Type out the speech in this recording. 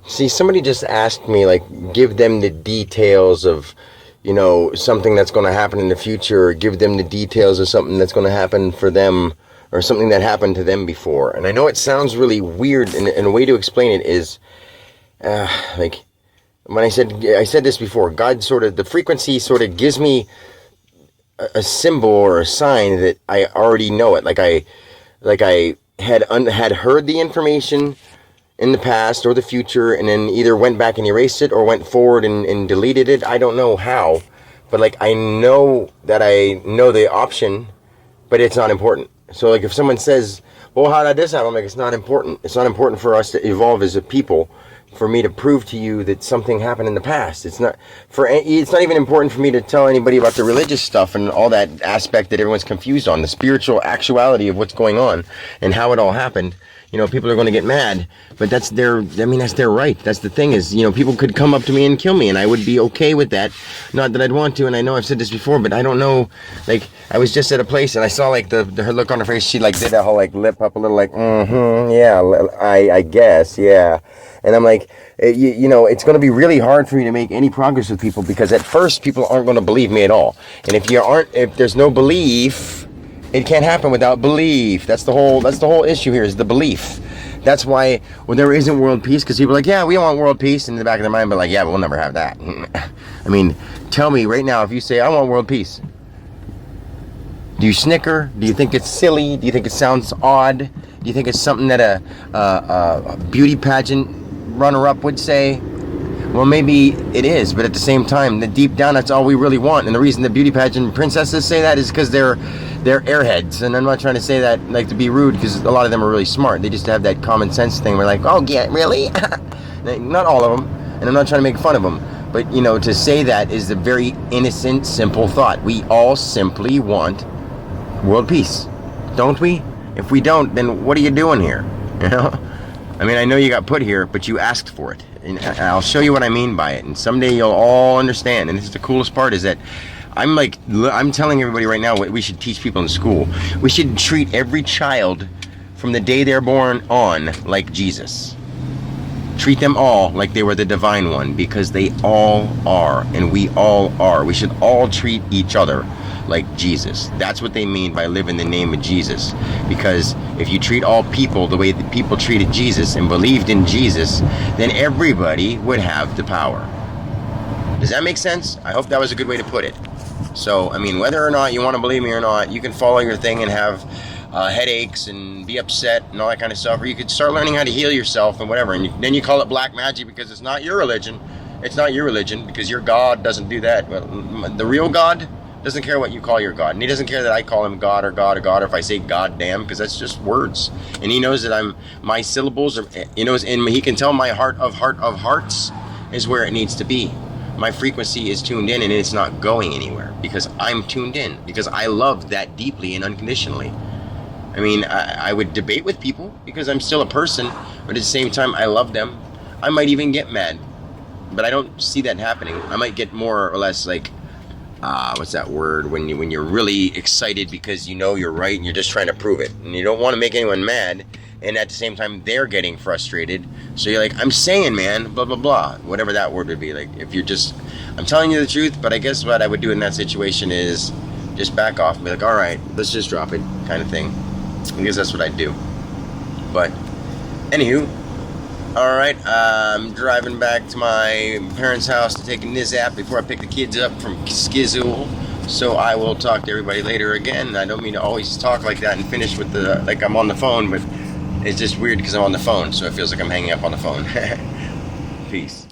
See, somebody just asked me, like, give them the details of, something that's going to happen in the future, or give them the details of something that's going to happen for them, or something that happened to them before. And I know it sounds really weird, and a way to explain it is, like, when I said this before, God sort of, the frequency sort of gives me a symbol or a sign that I already know it. Like I had heard the information in the past or the future, and then either went back and erased it or went forward and deleted it. I don't know how, but like I know that I know the option, but it's not important. So like if someone says, well, how did this happen? I'm like, it's not important. It's not important for us to evolve as a people, for me to prove to you that something happened in the past. It's not even important for me to tell anybody about the religious stuff and all that aspect that everyone's confused on, the spiritual actuality of what's going on and how it all happened. People are going to get mad, but that's their right. That's the thing is, people could come up to me and kill me, and I would be okay with that. Not that I'd want to, and I know I've said this before, but I don't know. Like, I was just at a place, and I saw, like, her look on her face. She, like, did that whole, like, lip up a little, like, yeah, I guess, yeah. And I'm like, it's going to be really hard for me to make any progress with people, because at first, people aren't going to believe me at all. And if there's no belief, it can't happen without belief. That's the whole issue here, is the belief. That's why there isn't world peace, because people are like, yeah, we want world peace, in the back of their mind, but like, yeah, but we'll never have that. I mean, tell me right now, if you say, I want world peace, do you snicker? Do you think it's silly? Do you think it sounds odd? Do you think it's something that a beauty pageant runner-up would say? Well, maybe it is, but at the same time, deep down, that's all we really want. And the reason the beauty pageant princesses say that is because they're airheads. And I'm not trying to say that like to be rude, because a lot of them are really smart. They just have that common sense thing. We're like, oh, yeah, really? Not all of them, and I'm not trying to make fun of them. But, to say that is a very innocent, simple thought. We all simply want world peace, don't we? If we don't, then what are you doing here? I mean, I know you got put here, but you asked for it. And I'll show you what I mean by it. And someday you'll all understand. And this is the coolest part, is that I'm telling everybody right now what we should teach people in school. We should treat every child from the day they're born on like Jesus. Treat them all like they were the divine one, because they all are, and we all are. We should all treat each other like Jesus. That's what they mean by live in the name of Jesus. Because if you treat all people the way that people treated Jesus and believed in Jesus, then everybody would have the power. Does that make sense? I hope that was a good way to put it. So, I mean, whether or not you want to believe me or not, you can follow your thing and have headaches and be upset and all that kind of stuff, or you could start learning how to heal yourself and whatever, and then you call it black magic because it's not your religion. It's not your religion, because your God doesn't do that. Well, the real God doesn't care what you call your God, and he doesn't care that I call him God or God or God, or if I say God damn, because that's just words. And he knows that my syllables are, and he can tell my heart of hearts is where it needs to be. My frequency is tuned in, and it's not going anywhere, because I'm tuned in, because I love that deeply and unconditionally. I mean, I would debate with people because I'm still a person, but at the same time, I love them. I might even get mad, but I don't see that happening. I might get more or less like, what's that word? When you're really excited because you know you're right and you're just trying to prove it, and you don't want to make anyone mad, and at the same time they're getting frustrated. So you're like, I'm saying, man, blah blah blah, whatever that word would be. Like, if you're just, I'm telling you the truth, but I guess what I would do in that situation is just back off and be like, all right, let's just drop it, kind of thing. I guess that's what I'd do. But anywho, all right, I'm driving back to my parents' house to take a nizap before I pick the kids up from Skizzle. So I will talk to everybody later again. I don't mean to always talk like that and finish with like I'm on the phone, but it's just weird because I'm on the phone, so it feels like I'm hanging up on the phone. Peace.